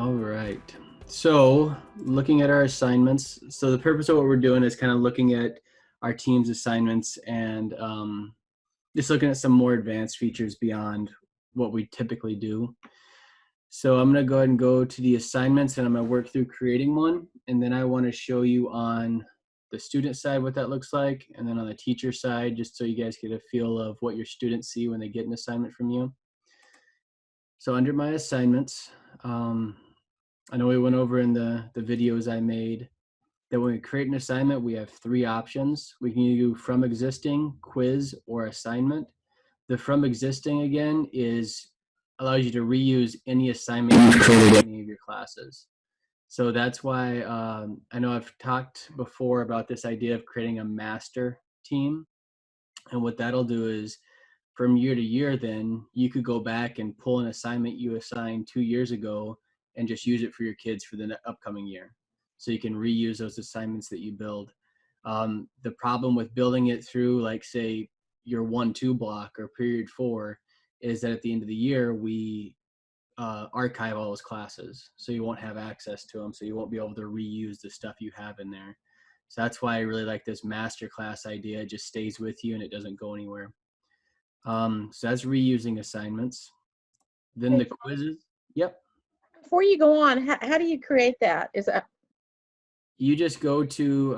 All right. So looking at our assignments, so the purpose of what we're doing is kind of looking at our team's assignments and just looking at some more advanced features beyond what we typically do. So I'm going to go ahead and go to the assignments and I'm going to work through creating one. And then I want to show you on the student side what that looks like. And then on the teacher side, just so you guys get a feel of what your students see when they get an assignment from you. So under my assignments, I know we went over in the videos I made that when we create an assignment, we have three options. We can either do from existing, quiz, or assignment. The from existing, again, allows you to reuse any assignment you created in any of your classes. So that's why I know I've talked before about this idea of creating a master team. And what that'll do is from year to year, then you could go back and pull an assignment you assigned 2 years ago and just use it for your kids for the upcoming year. So you can reuse those assignments that you build. The problem with building it through, like, say, your 1-2 block or period 4 is that at the end of the year, we archive all those classes. So you won't have access to them. So you won't be able to reuse the stuff you have in there. So that's why I really like this master class idea. It just stays with you and it doesn't go anywhere. So that's reusing assignments. Then the quizzes. Yep. Before you go on, how do you create that? Is that You just go to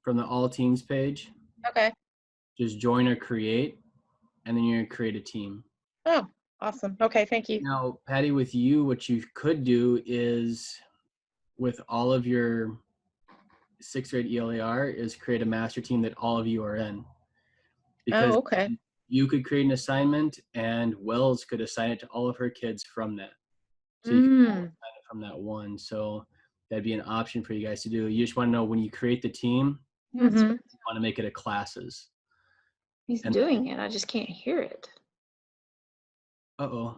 from the all teams page. okay? Just join or create, and then you're gonna create a team. Oh, awesome. Okay, thank you. Now, Patty, with you, what you could do is with all of your 6th grade ELAR is create a master team that all of you are in. Because okay. you could create an assignment and Wells could assign it to all of her kids from that. So you can assign it from that one. So that'd be an option for you guys to do. You just want to know when you create the team, you want to make it a classes. He's doing it. I just can't hear it. Uh-oh.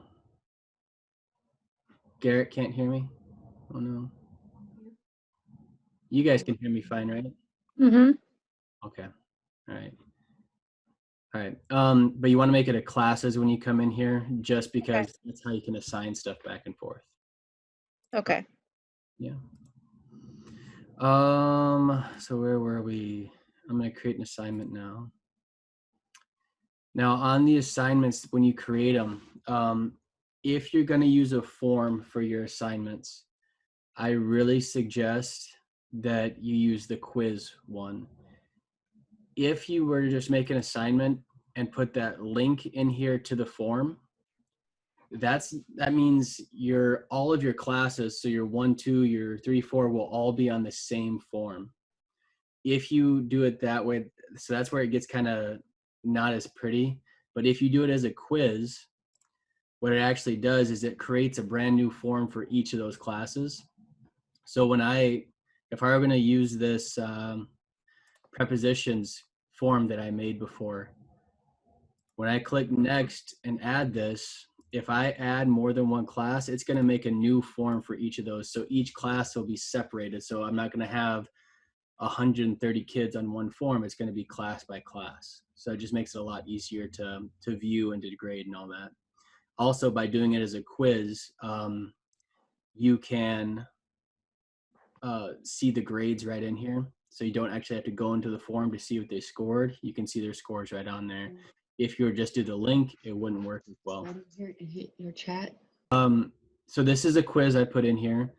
Garrett can't hear me? Oh, no. You guys can hear me fine, right? Okay. All right. All right. But you want to make it a classes when you come in here, just because that's how you can assign stuff back and forth. Okay. Yeah. So where were we? I'm going to create an assignment now. Now on the assignments, when you create them, if you're going to use a form for your assignments, I really suggest that you use the quiz one. If you were to just make an assignment and put that link in here to the form, that means all of your classes, so your 1, 2, your 3, 4 will all be on the same form. If you do it that way, so that's where it gets kind of not as pretty. But if you do it as a quiz, what it actually does is it creates a brand new form for each of those classes. So if I were going to use this prepositions form that I made before, when I click next and add this, if I add more than one class, it's going to make a new form for each of those. So each class will be separated. So I'm not going to have 130 kids on one form. It's going to be class by class. So it just makes it a lot easier to view and to grade and all that. Also, by doing it as a quiz, you can see the grades right in here. So you don't actually have to go into the form to see what they scored. You can see their scores right on there. If you were just do the link, it wouldn't work as well. Your chat. So this is a quiz I put in here.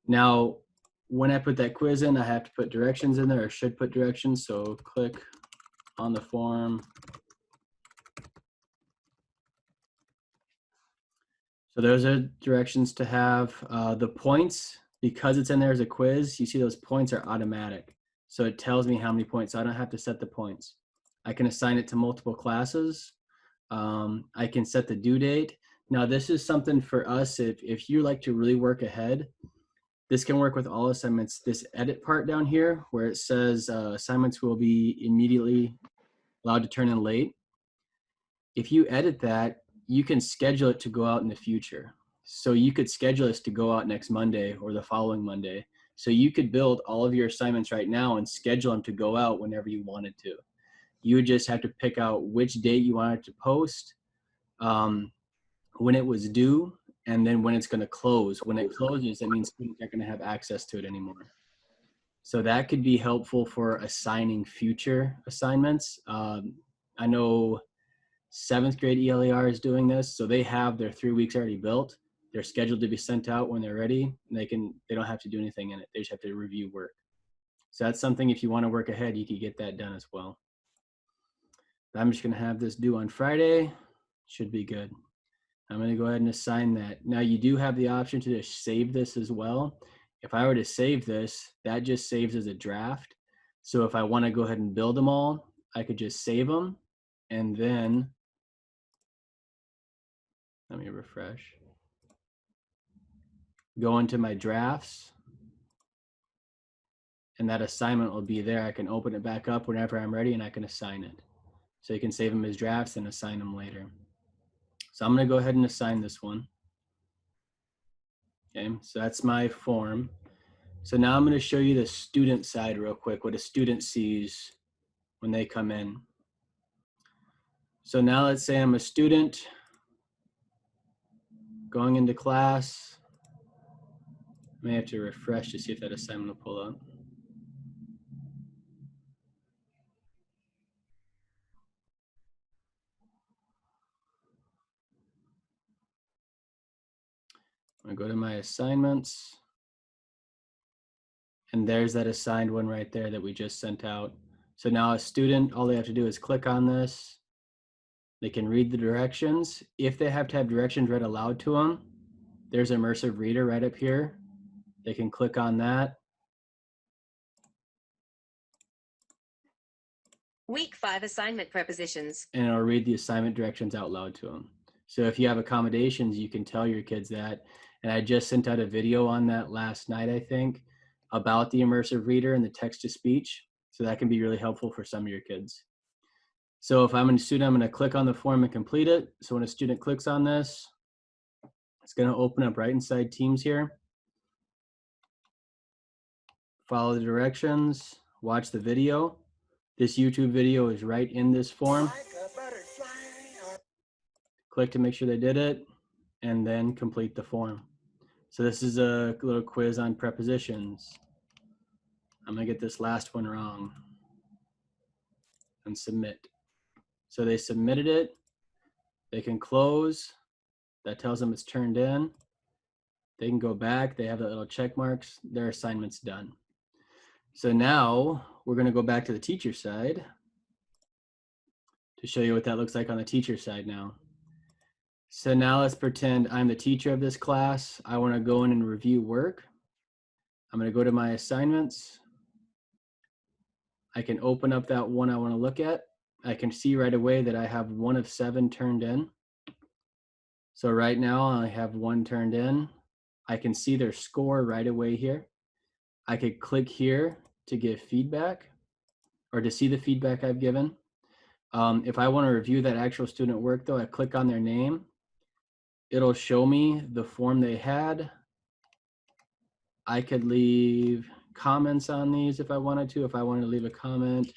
Now, when I put that quiz in, I have to put directions in there, or should put directions. So click on the form. So those are directions to have. The points, because it's in there as a quiz, you see those points are automatic. So it tells me how many points. So I don't have to set the points. I can assign it to multiple classes. I can set the due date. Now this is something for us, if you like to really work ahead, this can work with all assignments. This edit part down here where it says assignments will be immediately allowed to turn in late. If you edit that, you can schedule it to go out in the future. So you could schedule this to go out next Monday or the following Monday. So you could build all of your assignments right now and schedule them to go out whenever you wanted to. You would just have to pick out which date you wanted to post, when it was due, and then when it's going to close. When it closes, that means students aren't going to have access to it anymore. So that could be helpful for assigning future assignments. I know 7th grade ELER is doing this, so they have their 3 weeks already built. They're scheduled to be sent out when they're ready, and they don't have to do anything in it. They just have to review work. So that's something, if you want to work ahead, you could get that done as well. I'm just going to have this due on Friday. Should be good. I'm going to go ahead and assign that. Now you do have the option to just save this as well. If I were to save this, that just saves as a draft. So if I want to go ahead and build them all, I could just save them, and then let me refresh. Go into my drafts, and that assignment will be there. I can open it back up whenever I'm ready, and I can assign it. So you can save them as drafts and assign them later. So I'm going to go ahead and assign this one. Okay, so that's my form. So now I'm going to show you the student side real quick, what a student sees when they come in. So now let's say I'm a student going into class. I may have to refresh to see if that assignment will pull up. I'm going to go to my assignments. And there's that assigned one right there that we just sent out. So now a student, all they have to do is click on this. They can read the directions. If they have to have directions read aloud to them, there's Immersive Reader right up here. They can click on that. Week 5 assignment prepositions. And it'll read the assignment directions out loud to them. So if you have accommodations, you can tell your kids that. And I just sent out a video on that last night, I think, about the Immersive Reader and the text-to-speech. So that can be really helpful for some of your kids. So if I'm a student, I'm going to click on the form and complete it. So when a student clicks on this, it's going to open up right inside Teams here. Follow the directions, watch the video. This YouTube video is right in this form. Click to make sure they did it, and then complete the form. So this is a little quiz on prepositions. I'm going to get this last one wrong. And submit. So they submitted it. They can close. That tells them it's turned in. They can go back. They have the little check marks. Their assignment's done. So now we're going to go back to the teacher side to show you what that looks like on the teacher side now. So now let's pretend I'm the teacher of this class. I want to go in and review work. I'm going to go to my assignments. I can open up that one I want to look at. I can see right away that I have 1 of 7 turned in. So right now I have 1 turned in. I can see their score right away here. I could click here to give feedback or to see the feedback I've given. If I want to review that actual student work though, I click on their name. It'll show me the form they had. I could leave comments on these if I wanted to. If I wanted to leave a comment,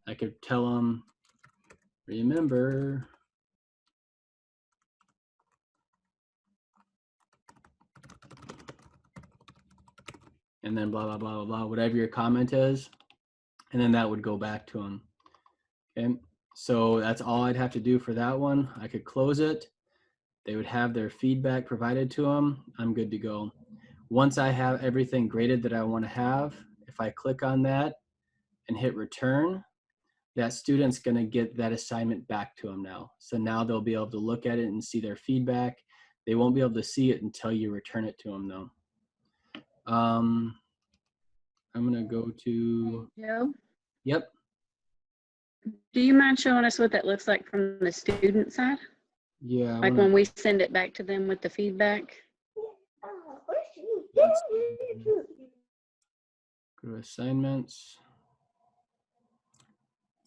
I could tell them, remember, and then blah, blah, blah, blah, blah, whatever your comment is. And then that would go back to them. Okay, so that's all I'd have to do for that one. I could close it. They would have their feedback provided to them. I'm good to go. Once I have everything graded that I want to have, if I click on that and hit return, that student's going to get that assignment back to them now. So now they'll be able to look at it and see their feedback. They won't be able to see it until you return it to them though. I'm going to go to, Joe, yep. do you mind showing us what that looks like from the student side? Yeah. Like when we send it back to them with the feedback? Go to assignments,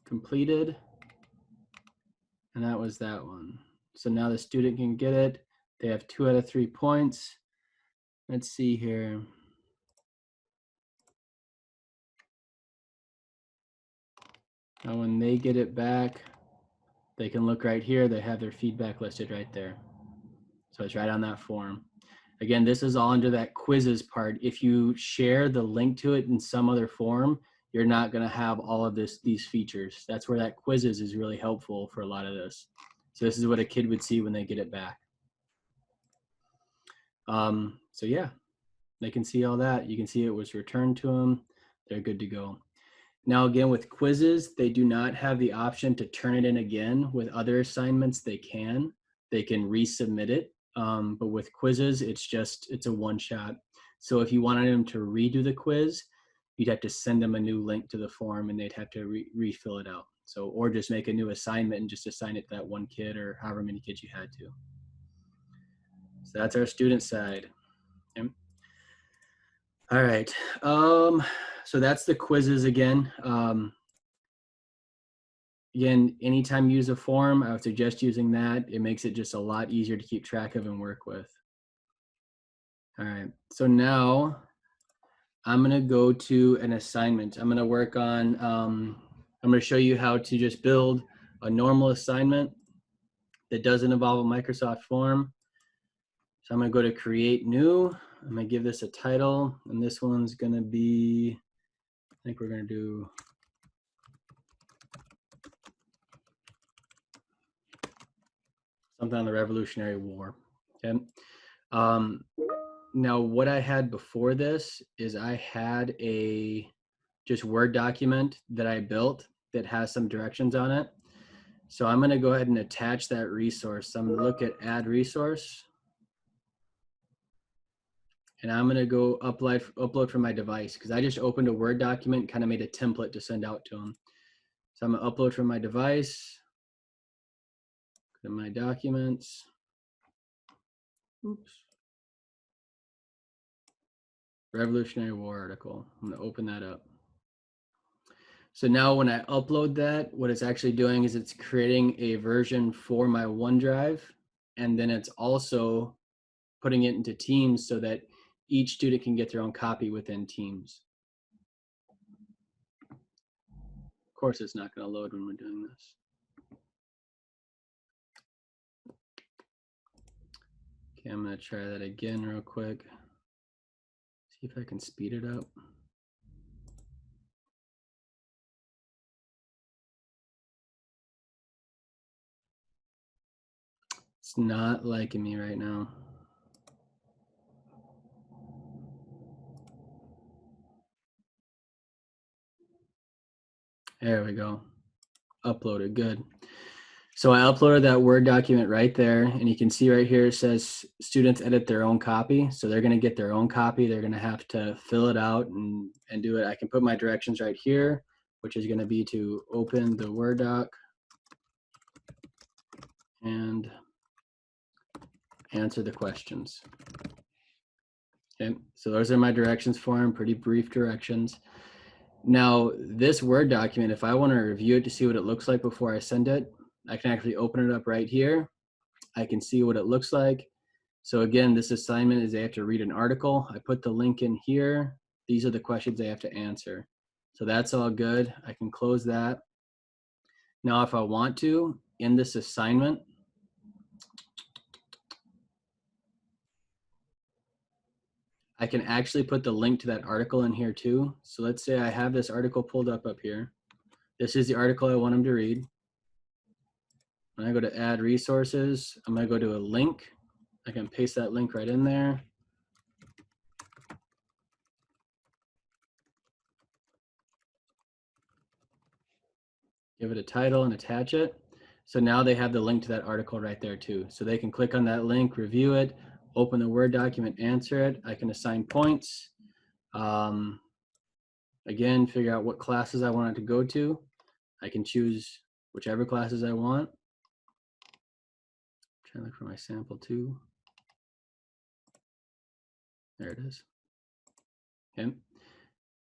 completed, and that was that one. So now the student can get it. They have 2 out of 3 points. Let's see here. Now when they get it back, they can look right here. They have their feedback listed right there. So it's right on that form. Again, this is all under that quizzes part. If you share the link to it in some other form, you're not going to have all of these features. That's where that quizzes is really helpful for a lot of this. So this is what a kid would see when they get it back. So yeah, they can see all that. You can see it was returned to them. They're good to go. Now again, with quizzes, they do not have the option to turn it in again. With other assignments, they can resubmit it. But with quizzes, it's a one shot. So if you wanted them to redo the quiz, you'd have to send them a new link to the form and they'd have to refill it out. So, or just make a new assignment and just assign it to that one kid or however many kids you had to. So that's our student side. Okay. All right. So that's the quizzes again. Again, anytime you use a form, I would suggest using that. It makes it just a lot easier to keep track of and work with. All right, so now I'm gonna go to an assignment. I'm gonna work on, I'm gonna show you how to just build a normal assignment that doesn't involve a Microsoft form. So I'm gonna go to create new. I'm gonna give this a title, and this one's gonna be, I think we're gonna do something on the Revolutionary War. Okay. Now what I had before this is I had a just Word document that I built that has some directions on it. So I'm going to go ahead and attach that resource. So I'm going to look at add resource. And I'm going to go upload from my device because I just opened a Word document and kind of made a template to send out to them. So I'm going to upload from my device. Go to my documents. Oops. Revolutionary War article. I'm going to open that up. So now when I upload that, what it's actually doing is it's creating a version for my OneDrive, and then it's also putting it into Teams so that each student can get their own copy within Teams. Of course, it's not going to load when we're doing this. Okay, I'm going to try that again real quick. See if I can speed it up. It's not liking me right now. There we go. Uploaded, good. So I uploaded that Word document right there, and you can see right here it says students edit their own copy. So they're going to get their own copy. They're going to have to fill it out and do it. I can put my directions right here, which is going to be to open the Word doc and answer the questions. Okay, so those are my directions for them, pretty brief directions. Now, this Word document, if I want to review it to see what it looks like before I send it, I can actually open it up right here. I can see what it looks like. So again, this assignment is they have to read an article. I put the link in here. These are the questions they have to answer. So that's all good. I can close that. Now, if I want to, in this assignment, I can actually put the link to that article in here too. So let's say I have this article pulled up here. This is the article I want them to read. When I go to add resources, I'm going to go to a link. I can paste that link right in there. Give it a title and attach it. So now they have the link to that article right there too. So they can click on that link, review it, open the Word document, answer it. I can assign points. Again, figure out what classes I want it to go to. I can choose whichever classes I want. Try to look for my sample too. There it is. Okay.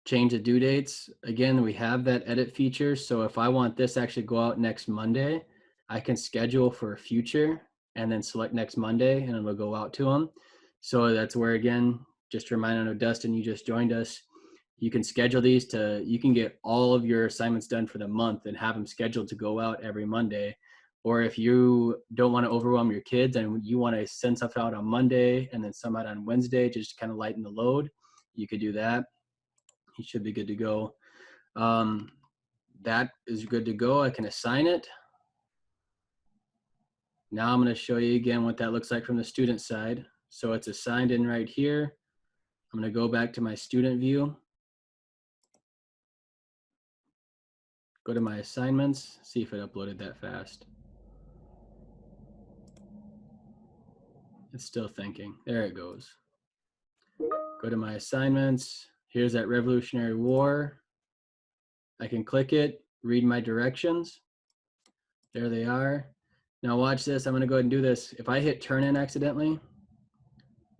Change the due dates. Again, we have that edit feature. So if I want this to actually go out next Monday, I can schedule for a future and then select next Monday and it'll go out to them. So that's where, again, just a reminder, I know Dustin, you just joined us. You can schedule these you can get all of your assignments done for the month and have them scheduled to go out every Monday. Or if you don't want to overwhelm your kids and you want to send stuff out on Monday and then some out on Wednesday, just to kind of lighten the load, you could do that. You should be good to go. That is good to go. I can assign it. Now I'm going to show you again what that looks like from the student side. So it's assigned in right here. I'm going to go back to my student view. Go to my assignments, see if it uploaded that fast. It's still thinking. There it goes. Go to my assignments. Here's that Revolutionary War. I can click it, read my directions. There they are. Now watch this. I'm going to go ahead and do this. If I hit turn in accidentally,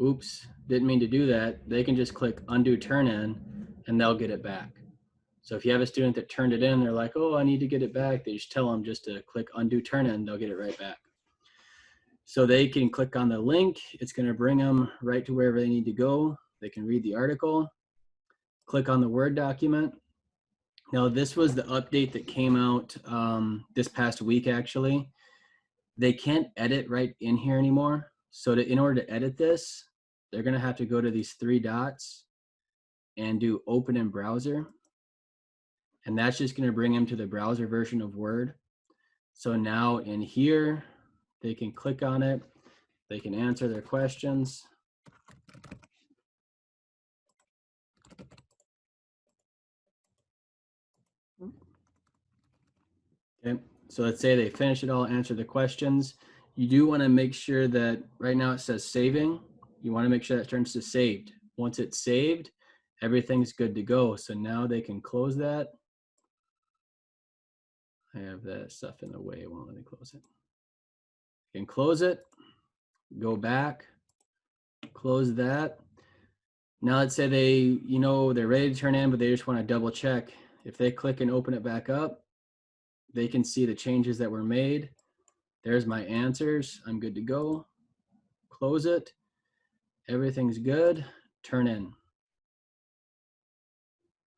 oops, didn't mean to do that. They can just click undo turn in and they'll get it back. So if you have a student that turned it in, they're like, oh, I need to get it back. They just tell them just to click undo turn in, they'll get it right back. So they can click on the link. It's going to bring them right to wherever they need to go. They can read the article, click on the Word document. Now this was the update that came out this past week actually. They can't edit right in here anymore. So in order to edit this, they're going to have to go to these 3 dots and do open in browser. And that's just going to bring them to the browser version of Word. So now in here, they can click on it. They can answer their questions. Okay, so let's say they finish it all, answer the questions. You do want to make sure that right now it says saving. You want to make sure that turns to saved. Once it's saved, everything's good to go. So now they can close that. I have that stuff in the way. It won't let me close it. You can close it, go back, close that. Now let's say they, they're ready to turn in, but they just want to double check. If they click and open it back up, they can see the changes that were made. There's my answers. I'm good to go. Close it. Everything's good. Turn in.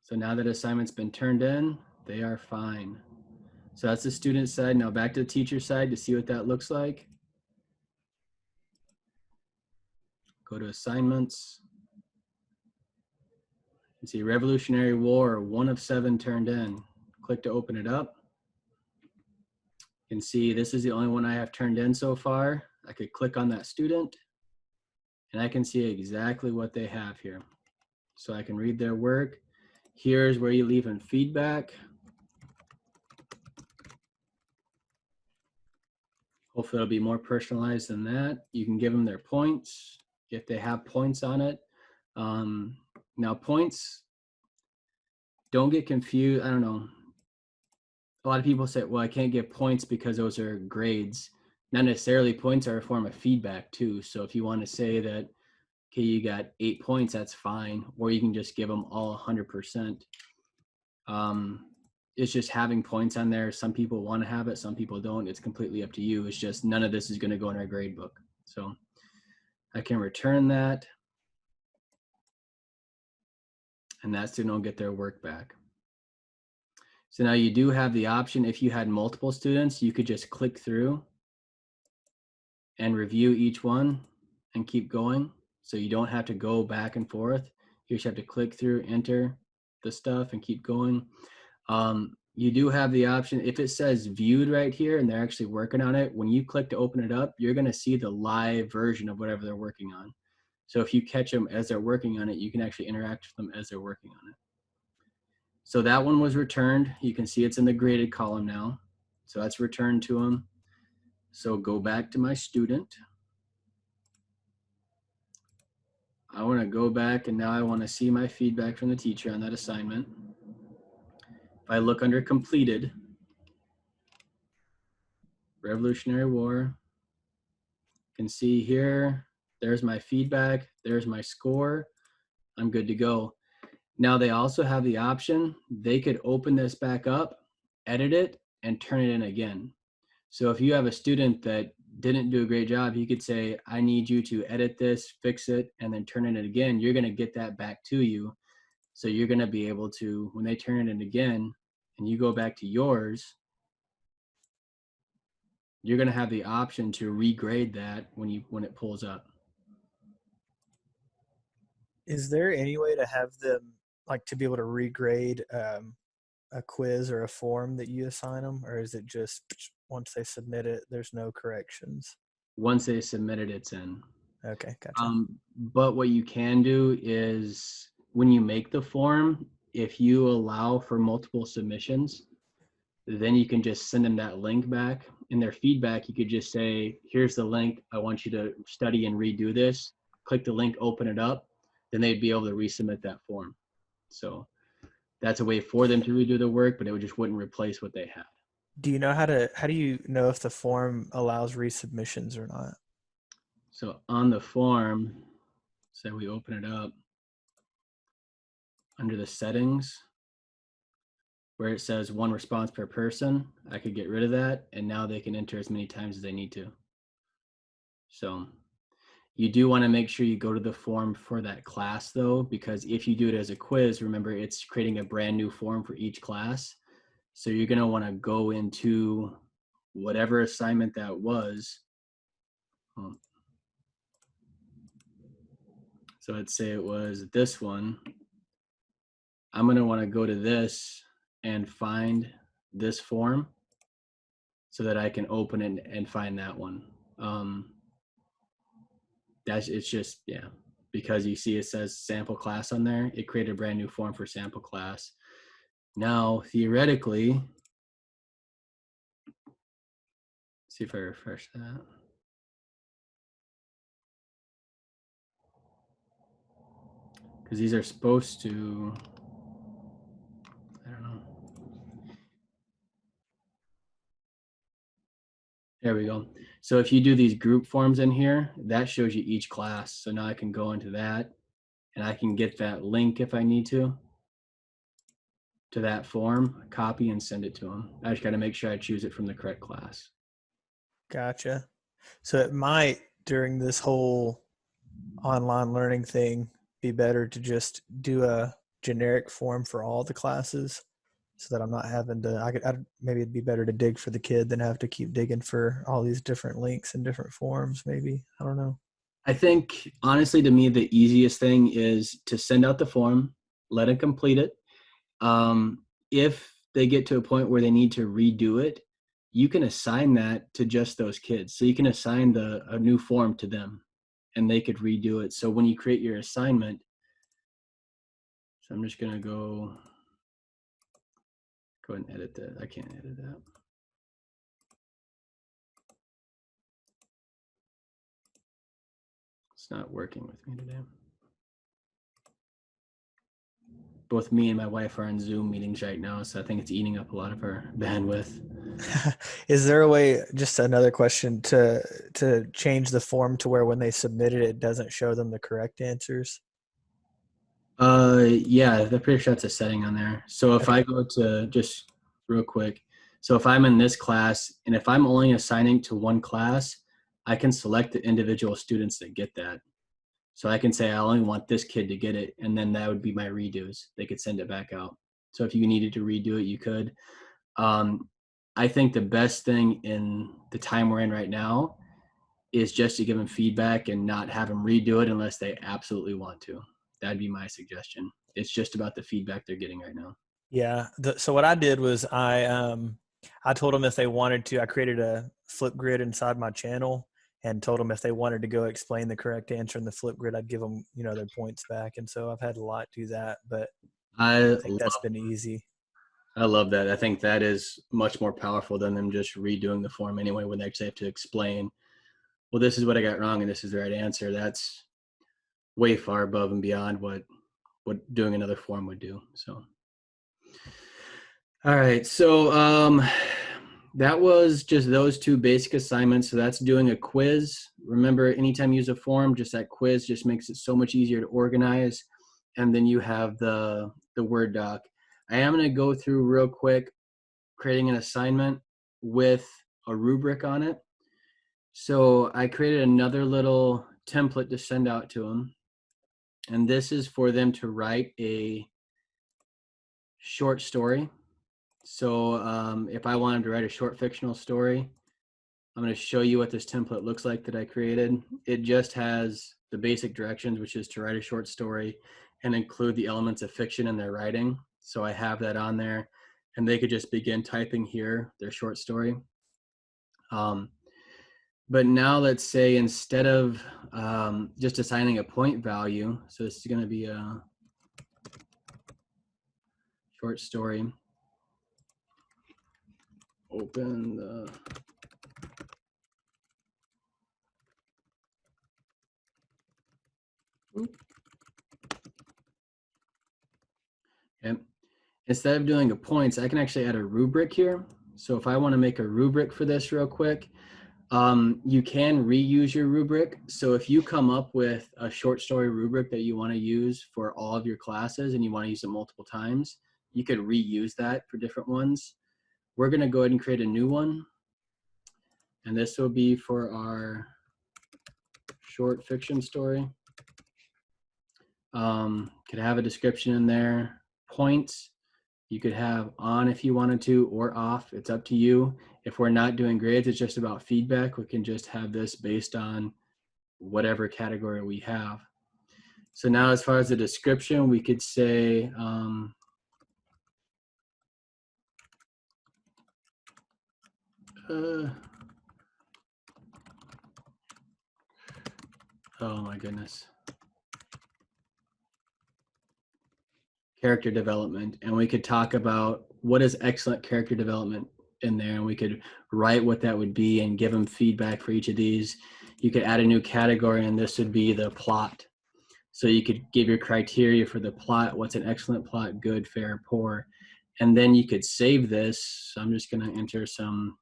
So now that assignment's been turned in, they are fine. So that's the student side. Now back to the teacher side to see what that looks like. Go to assignments. You see Revolutionary War, 1 of 7 turned in. Click to open it up. You can see this is the only one I have turned in so far. I could click on that student and I can see exactly what they have here. So I can read their work. Here's where you leave in feedback. Hopefully it'll be more personalized than that. You can give them their points if they have points on it. Now points, don't get confused. I don't know. A lot of people say, well, I can't give points because those are grades. Not necessarily. Points are a form of feedback too. So if you want to say that, okay, you got 8 points, that's fine. Or you can just give them all 100%. It's just having points on there. Some people want to have it, some people don't. It's completely up to you. It's just none of this is going to go in our grade book. So I can return that. And that student will get their work back. So now you do have the option, if you had multiple students, you could just click through and review each one and keep going. So you don't have to go back and forth. You just have to click through, enter the stuff and keep going. You do have the option, if it says viewed right here and they're actually working on it, when you click to open it up, you're going to see the live version of whatever they're working on. So if you catch them as they're working on it, you can actually interact with them as they're working on it. So that one was returned. You can see it's in the graded column now. So that's returned to them. So go back to my student. I want to go back and now I want to see my feedback from the teacher on that assignment. If I look under completed, Revolutionary War, you can see here, there's my feedback, there's my score. I'm good to go. Now they also have the option, they could open this back up, edit it, and turn it in again. So if you have a student that didn't do a great job, you could say, I need you to edit this, fix it, and then turn it in again. You're going to get that back to you. So you're going to be able to, when they turn it in again, and you go back to yours, you're going to have the option to regrade that when it pulls up. Is there any way to have them, like, to be able to regrade a quiz or a form that you assign them, or is it just once they submit it, there's no corrections? Once they submit it, it's in. Okay, gotcha. But what you can do is when you make the form, if you allow for multiple submissions, then you can just send them that link back. In their feedback, you could just say, here's the link. I want you to study and redo this. Click the link, open it up. Then they'd be able to resubmit that form. So that's a way for them to redo the work, but it just wouldn't replace what they had. Do you know how do you know if the form allows resubmissions or not? So on the form, say we open it up, under the settings, where it says 1 response per person, I could get rid of that, and now they can enter as many times as they need to. So you do want to make sure you go to the form for that class though, because if you do it as a quiz, remember it's creating a brand new form for each class. So you're going to want to go into whatever assignment that was. So let's say it was this one. I'm going to want to go to this and find this form so that I can open it and find that one. It's just, yeah, because you see it says sample class on there, it created a brand new form for sample class. Now, theoretically, see if I refresh that. Because these are supposed to, I don't know. There we go. So if you do these group forms in here, that shows you each class. So now I can go into that and I can get that link if I need to that form, copy and send it to them. I just got to make sure I choose it from the correct class. Gotcha. So it might, during this whole online learning thing, be better to just do a generic form for all the classes so that I'm not having to, maybe it'd be better to dig for the kid than have to keep digging for all these different links and different forms, maybe. I don't know. I think, honestly, to me, the easiest thing is to send out the form, let it complete it. If they get to a point where they need to redo it, you can assign that to just those kids. So you can assign a new form to them and they could redo it. So when you create your assignment, so I'm just going to go ahead and edit that. I can't edit that. It's not working with me today. Both me and my wife are on Zoom meetings right now, so I think it's eating up a lot of our bandwidth. Is there a way, just another question, to change the form to where when they submit it, it doesn't show them the correct answers? Yeah, I'm pretty sure that's a setting on there. So if I go to, just real quick, so if I'm in this class and if I'm only assigning to one class, I can select the individual students that get that. So I can say I only want this kid to get it, and then that would be my redos. They could send it back out. So if you needed to redo it, you could. I think the best thing in the time we're in right now is just to give them feedback and not have them redo it unless they absolutely want to. That'd be my suggestion. It's just about the feedback they're getting right now. Yeah. So what I did was I told them if they wanted to, I created a Flipgrid inside my channel and told them if they wanted to go explain the correct answer in the Flipgrid, I'd give them, their points back. And so I've had a lot do that, but I think that's been easy. I love that. I think that is much more powerful than them just redoing the form anyway, when they actually have to explain, well, this is what I got wrong and this is the right answer. That's way far above and beyond what doing another form would do. So, all right. So that was just those two basic assignments. So that's doing a quiz. Remember, anytime you use a form, just that quiz just makes it so much easier to organize. And then you have the Word doc. I am going to go through real quick, creating an assignment with a rubric on it. So I created another little template to send out to them. And this is for them to write a short story. So if I wanted to write a short fictional story, I'm going to show you what this template looks like that I created. It just has the basic directions, which is to write a short story and include the elements of fiction in their writing. So I have that on there, and they could just begin typing here their short story. But now let's say instead of just assigning a point value, so this is going to be a short story. Open the okay. Instead of doing a points, I can actually add a rubric here. So if I want to make a rubric for this real quick, you can reuse your rubric. So if you come up with a short story rubric that you want to use for all of your classes and you want to use it multiple times, you could reuse that for different ones. We're going to go ahead and create a new one. And this will be for our short fiction story. Could have a description in there. Points, you could have on if you wanted to, or off. It's up to you. If we're not doing grades, it's just about feedback. We can just have this based on whatever category we have. So now as far as the description, we could say, oh my goodness. Character development. And we could talk about what is excellent character development in there. And we could write what that would be and give them feedback for each of these. You could add a new category, and this would be the plot. So you could give your criteria for the plot. What's an excellent plot, good, fair, poor. And then you could save this. So I'm just going to enter some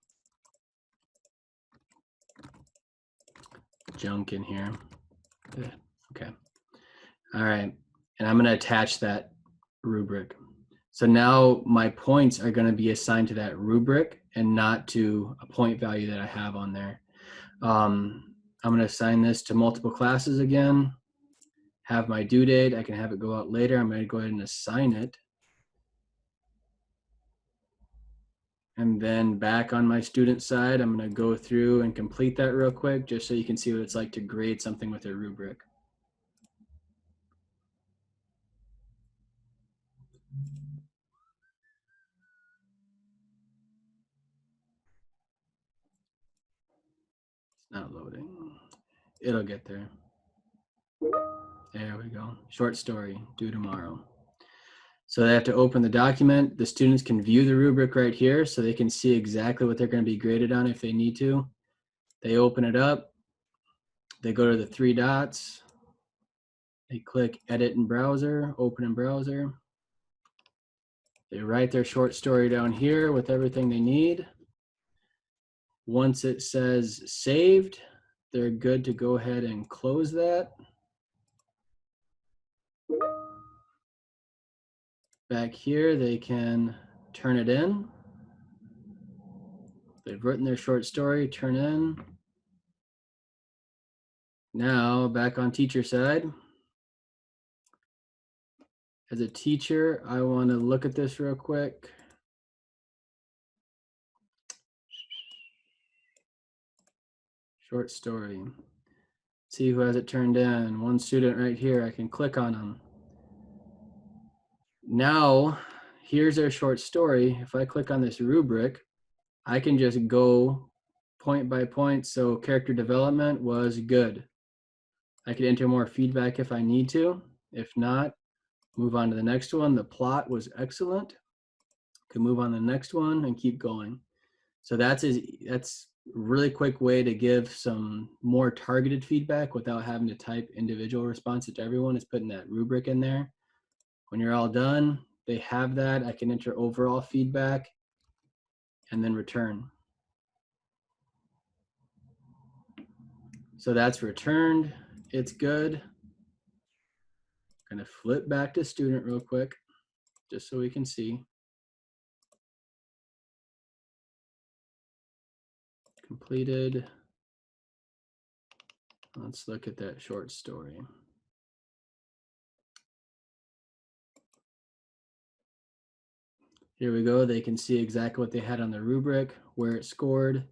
junk in here. Okay. All right. And I'm going to attach that rubric. So now my points are going to be assigned to that rubric and not to a point value that I have on there. I'm going to assign this to multiple classes again. Have my due date. I can have it go out later. I'm going to go ahead and assign it. And then back on my student side, I'm going to go through and complete that real quick, just so you can see what it's like to grade something with a rubric. It's not loading. It'll get there. There we go. Short story, due tomorrow. So they have to open the document. The students can view the rubric right here, so they can see exactly what they're going to be graded on if they need to. They open it up. They go to the three dots. They click edit in browser, open in browser. They write their short story down here with everything they need. Once it says saved, they're good to go ahead and close that. Back here, they can turn it in. They've written their short story, turn in. Now, back on teacher side. As a teacher, I want to look at this real quick. Short story. See who has it turned in. One student right here. I can click on them. Now, here's their short story. If I click on this rubric, I can just go point by point. So character development was good. I could enter more feedback if I need to. If not, move on to the next one. The plot was excellent. Could move on to the next one and keep going. So that's a really quick way to give some more targeted feedback without having to type individual responses to everyone, is putting that rubric in there. When you're all done, they have that. I can enter overall feedback and then return. So that's returned. It's good. I'm going to flip back to student real quick, just so we can see. Completed. Let's look at that short story. Here we go. They can see exactly what they had on the rubric, where it scored.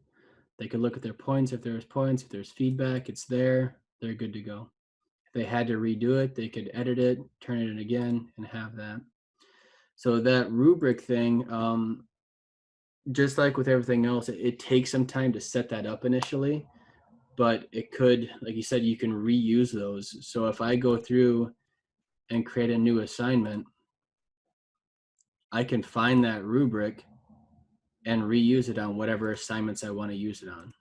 They could look at their points. If there's feedback, it's there. They're good to go. If they had to redo it, they could edit it, turn it in again, and have that. So that rubric thing, just like with everything else, it takes some time to set that up initially, but it could, like you said, you can reuse those. So if I go through and create a new assignment, I can find that rubric and reuse it on whatever assignments I want to use it on.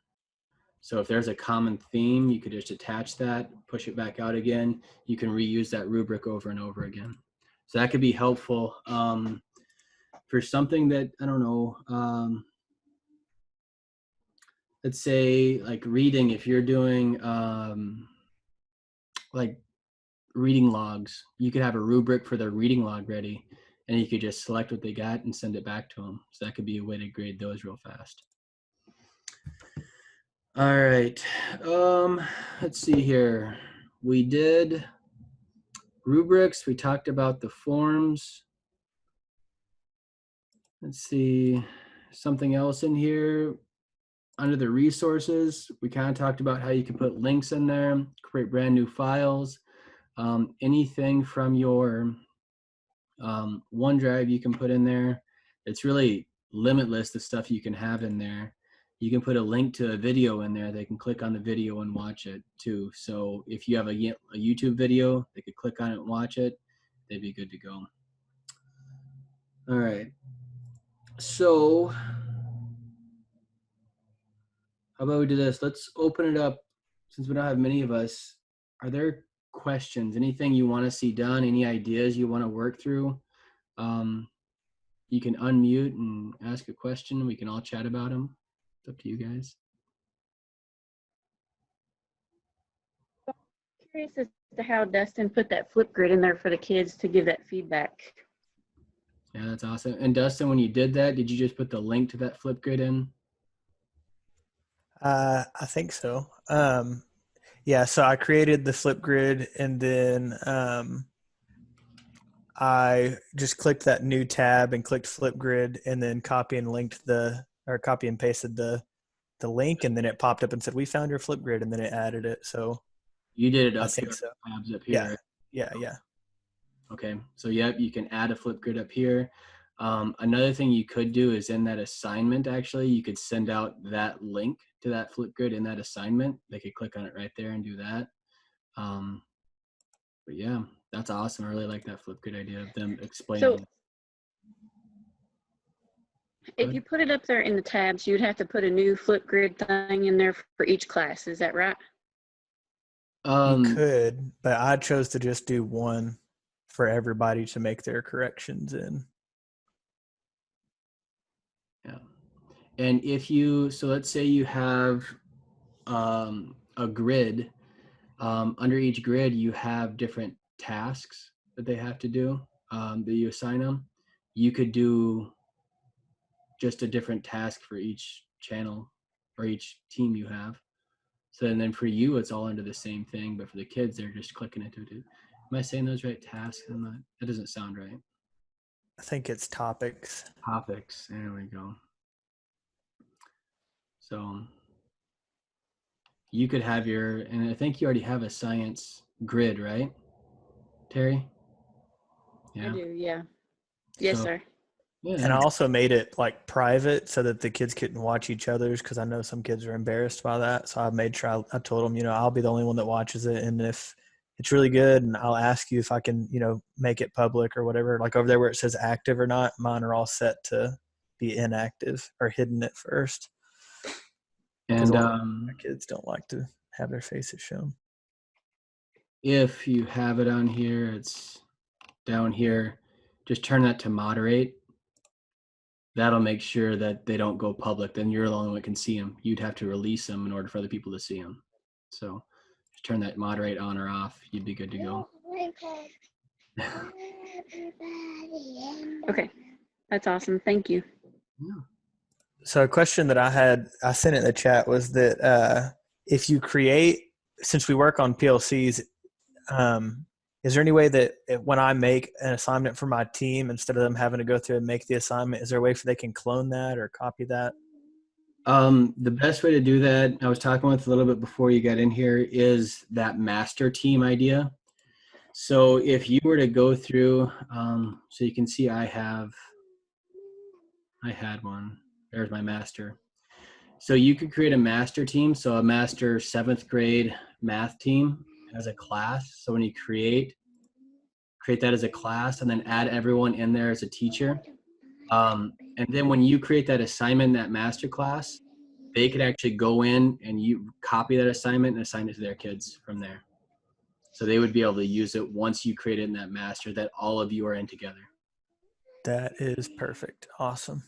So if there's a common theme, you could just attach that, push it back out again. You can reuse that rubric over and over again. So that could be helpful for something that, I don't know, let's say like reading, if you're doing like reading logs, you could have a rubric for their reading log ready, and you could just select what they got and send it back to them. So that could be a way to grade those real fast. All right, let's see here. We did rubrics, we talked about the forms. Let's see, something else in here. Under the resources, we kind of talked about how you can put links in there, create brand new files. Anything from your OneDrive you can put in there. It's really limitless, the stuff you can have in there. You can put a link to a video in there. They can click on the video and watch it too. So if you have a YouTube video, they could click on it and watch it. They'd be good to go. All right. So how about we do this? Let's open it up. Since we don't have many of us, are there questions? Anything you want to see done? Any ideas you want to work through? You can unmute and ask a question. We can all chat about them. It's up to you guys. Curious as to how Dustin put that Flipgrid in there for the kids to give that feedback. Yeah, that's awesome. And Dustin, when you did that, did you just put the link to that Flipgrid in? I think so. Yeah, so I created the Flipgrid, and then I just clicked that new tab and clicked Flipgrid, and then copy and pasted the link, and then it popped up and said, "We found your Flipgrid," and then it added it. So You did it I up think here, so. tabs up here. Yeah. Okay, so yep, you can add a Flipgrid up here. Another thing you could do is in that assignment, actually, you could send out that link to that Flipgrid in that assignment. They could click on it right there and do that. But yeah, that's awesome. I really like that Flipgrid idea of them explaining. So if you put it up there in the tabs, you'd have to put a new Flipgrid thing in there for each class. Is that right? You could, but I chose to just do one for everybody to make their corrections in. Yeah. And if you, so let's say you have a grid, under each grid, you have different tasks that they have to do, that you assign them. You could do just a different task for each channel or each team you have. So and then for you, it's all under the same thing, but for the kids, they're just clicking into it. Am I saying those right? Tasks? That doesn't sound right. I think it's topics. Topics. There we go. So you could have and I think you already have a science grid, right, Terry? Yeah. I do, yeah. Yes, So, sir. Yeah. And I also made it like private so that the kids couldn't watch each other's, because I know some kids are embarrassed by that. So I made sure I told them, I'll be the only one that watches it. And if it's really good, and I'll ask you if I can, make it public or whatever. Like over there where it says active or not, mine are all set to be inactive or hidden at first. And my kids don't like to have their faces shown. If you have it on here, it's down here. Just turn that to moderate. That'll make sure that they don't go public. Then you're the only one that can see them. You'd have to release them in order for other people to see them. So just turn that moderate on or off. You'd be good to go. Okay, that's awesome. Thank you. Yeah. So a question that I sent in the chat was that if you create, since we work on PLCs, is there any way that when I make an assignment for my team, instead of them having to go through and make the assignment, is there a way they can clone that or copy that? The best way to do that, I was talking with a little bit before you got in here, is that master team idea. So if you were to go through, so you can see I had one. There's my master. So you could create a master team. So a master 7th grade math team as a class. So when you create that as a class and then add everyone in there as a teacher. And then when you create that assignment, that master class, they could actually go in and you copy that assignment and assign it to their kids from there. So they would be able to use it once you create it in that master that all of you are in together. That is perfect. Awesome.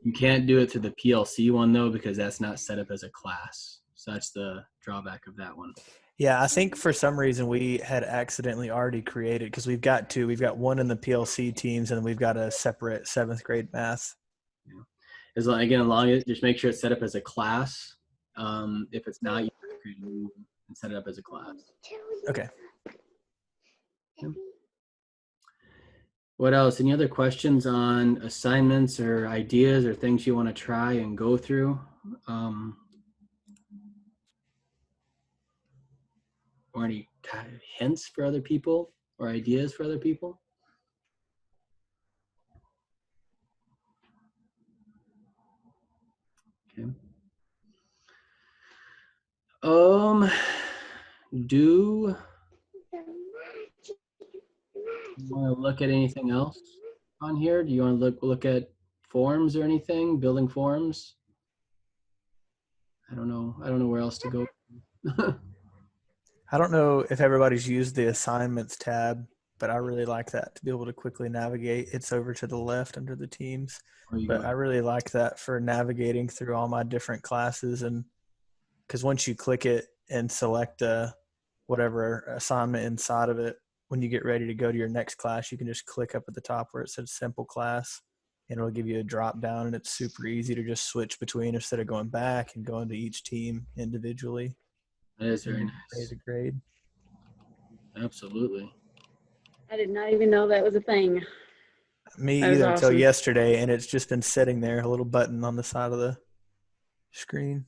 You can't do it through the PLC one though, because that's not set up as a class. So that's the drawback of that one. Yeah, I think for some reason we had accidentally already created, because we've got two. We've got one in the PLC teams, and then we've got a separate 7th grade math. Yeah. As long as just make sure it's set up as a class. If it's not, you have to create a new one and set it up as a class. Okay. Yeah. What else? Any other questions on assignments or ideas or things you want to try and go through? Or any kind of hints for other people or ideas for other people? Okay. Do you want to look at anything else on here? Do you want to look at forms or anything? Building forms? I don't know where else to go. I don't know if everybody's used the assignments tab, but I really like that to be able to quickly navigate. It's over to the left under the teams, but I really like that for navigating through all my different classes. And because once you click it and select whatever assignment inside of it, when you get ready to go to your next class, you can just click up at the top where it says simple class, and it'll give you a drop down, and it's super easy to just switch between instead of going back and going to each team individually. That is very nice. Raise a grade. Absolutely. I did not even know that was a thing. Me That was either until awesome. yesterday, and it's just been sitting there, a little button on the side of the screen.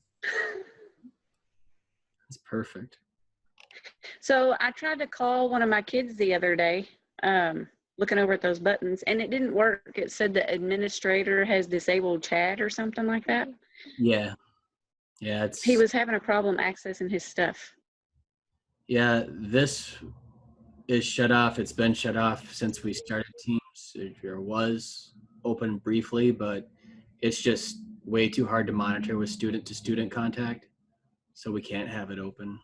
That's perfect. So I tried to call one of my kids the other day, looking over at those buttons, and it didn't work. It said the administrator has disabled chat or something like that. Yeah. He was having a problem accessing his stuff. Yeah, this is shut off. It's been shut off since we started Teams. It was open briefly, but it's just way too hard to monitor with student-to-student contact, so we can't have it open.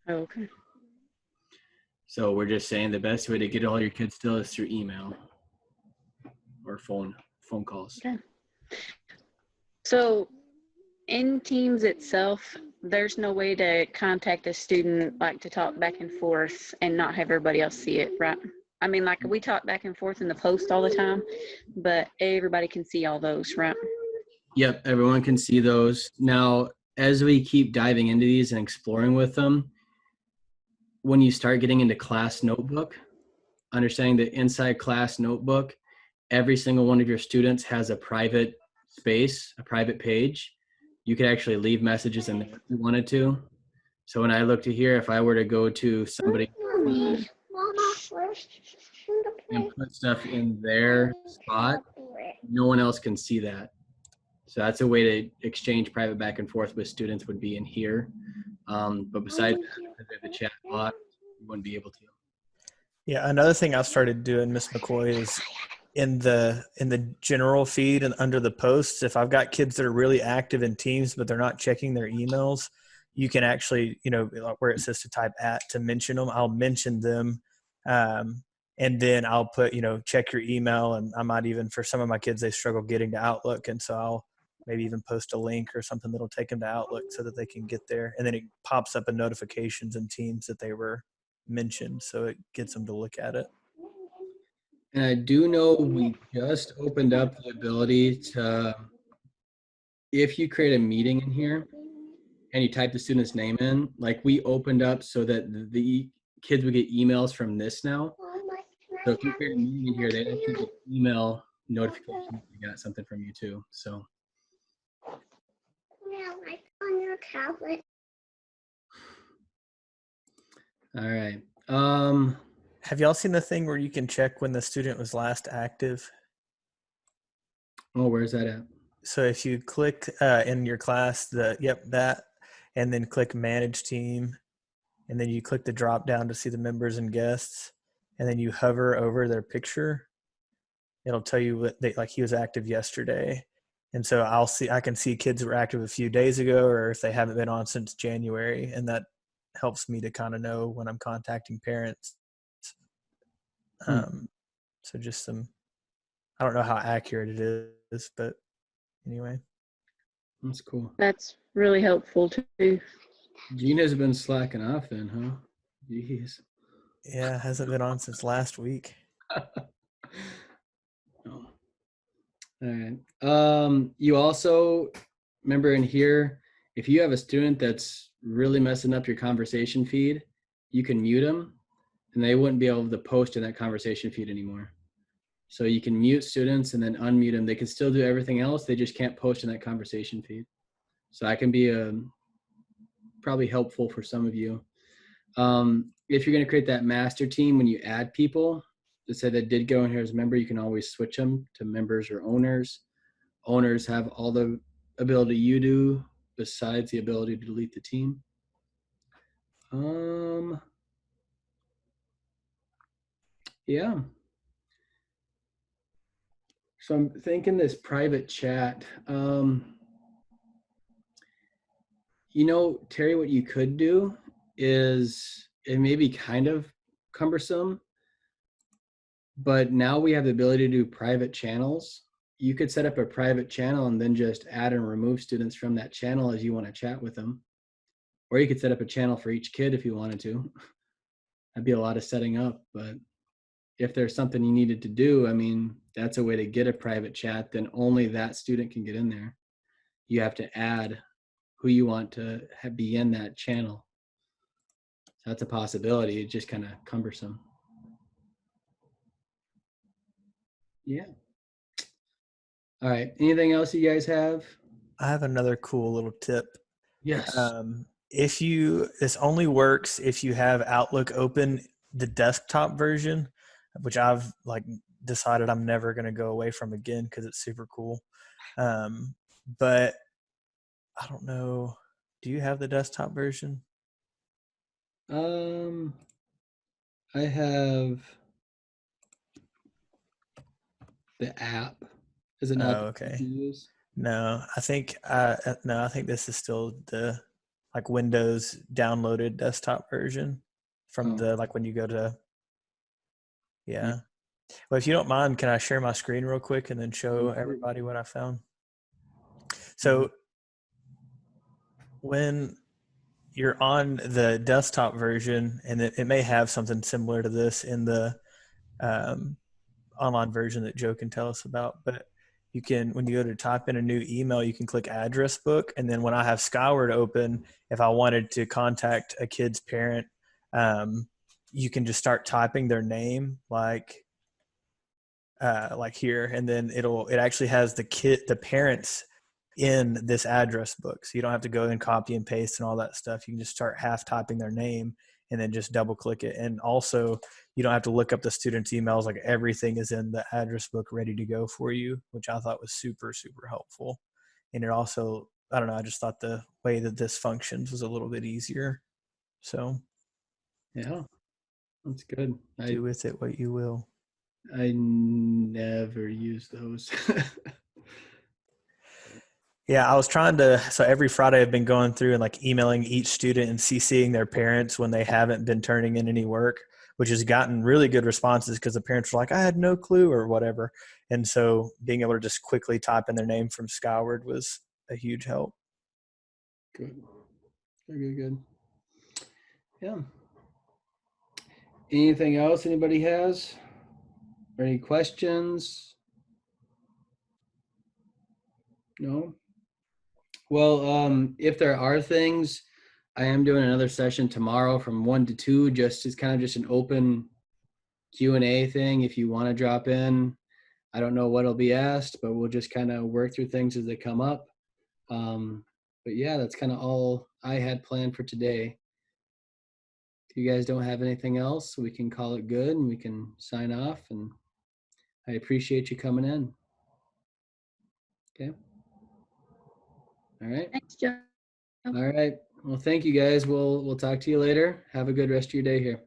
Oh, okay. So we're just saying the best way to get all your kids still is through email or phone calls. Okay. So in Teams itself, there's no way to contact a student, like to talk back and forth and not have everybody else see it, right? I mean, like we talk back and forth in the post all the time, but everybody can see all those, right? Yep, everyone can see those. Now, as we keep diving into these and exploring with them, when you start getting into class notebook, understanding the inside class notebook, every single one of your students has a private space, a private page. You could actually leave messages in there if you wanted to. So when I look to here, if I were to go to somebody and put stuff in their spot, no one else can see that. So that's a way to exchange private back and forth with students would be in here. But besides that, because they have the chat bot, you wouldn't be able to. Yeah, another thing I started doing, Miss McCoy, is in the general feed and under the posts, if I've got kids that are really active in Teams but they're not checking their emails, you can actually, where it says to type @ to mention them, I'll mention them, and then I'll put, check your email. And I might even, for some of my kids, they struggle getting to Outlook, and so I'll maybe even post a link or something that'll take them to Outlook so that they can get there, and then it pops up in notifications in Teams that they were mentioned, so it gets them to look at it. And I do know we just opened up the ability to, if you create a meeting in here and you type the student's name in, like we opened up so that the kids would get emails from this now. So if you create a meeting in here, they'd actually get email notifications if they got something from you too. So tablet. All right. Have y'all seen the thing where you can check when the student was last active? Oh, where's that at? So if you click in your class, that, and then click manage team, and then you click the drop down to see the members and guests, and then you hover over their picture, it'll tell you what like he was active yesterday. And so I can see kids that were active a few days ago, or if they haven't been on since January, and that helps me to kind of know when I'm contacting parents. So just I don't know how accurate it is, but anyway. That's cool. That's really helpful too. Gina's been slacking off then, huh? Jeez. Yeah, hasn't been on since last week. Oh. All right. You also remember in here, if you have a student that's really messing up your conversation feed, you can mute them and they wouldn't be able to post in that conversation feed anymore. So you can mute students and then unmute them. They can still do everything else. They just can't post in that conversation feed. So that can be probably helpful for some of you. If you're going to create that master team, when you add people to say that did go in here as a member, you can always switch them to members or owners. Owners have all the ability you do besides the ability to delete the team. Yeah. So I'm thinking this private chat. You know, Terry, what you could do is, it may be kind of cumbersome, but now we have the ability to do private channels. You could set up a private channel and then just add and remove students from that channel as you want to chat with them. Or you could set up a channel for each kid if you wanted to. That'd be a lot of setting up, but if there's something you needed to do, I mean, that's a way to get a private chat, then only that student can get in there. You have to add who you want to be in that channel. So that's a possibility. It's just kind of cumbersome. Yeah. All right. Anything else you guys have? I have another cool little tip. Yes. This only works if you have Outlook open, the desktop version, which I've decided I'm never going to go away from again because it's super cool. But I don't know. Do you have the desktop version? I have the app. Is it not? Oh, okay. You use? No, I think this is still the Windows downloaded desktop version from the when you go to. Yeah. Well, if you don't mind, can I share my screen real quick and then show everybody what I found? So when you're on the desktop version, and it may have something similar to this in the online version that Joe can tell us about, but you can, when you go to type in a new email, you can click address book. And then when I have Skyward open, if I wanted to contact a kid's parent, you can just start typing their name like here, and then it actually has the parents in this address book. So you don't have to go and copy and paste and all that stuff. You can just start half typing their name and then just double click it. And also you don't have to look up the student's emails. Like everything is in the address book ready to go for you, which I thought was super, super helpful. And it also, I don't know, I just thought the way that this functions was a little bit easier. So yeah, that's good. Do with it what you will. I never use those. Yeah, I was trying to, so every Friday I've been going through and emailing each student and CCing their parents when they haven't been turning in any work, which has gotten really good responses because the parents were like, I had no clue or whatever. And so being able to just quickly type in their name from Skyward was a huge help. Good. Good. Yeah. Anything else anybody has? Or any questions? No? Well, if there are things, I am doing another session tomorrow from 1 to 2, just as kind of just an open Q&A thing. If you want to drop in, I don't know what'll be asked, but we'll just kind of work through things as they come up. But yeah, that's kind of all I had planned for today. If you guys don't have anything else, we can call it good and we can sign off. And I appreciate you coming in. Okay. All right. Thanks, Joe. All right. Well, thank you guys. We'll talk to you later. Have a good rest of your day here.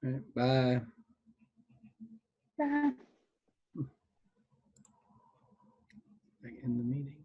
All right. Bye. Bye. Back in the meeting.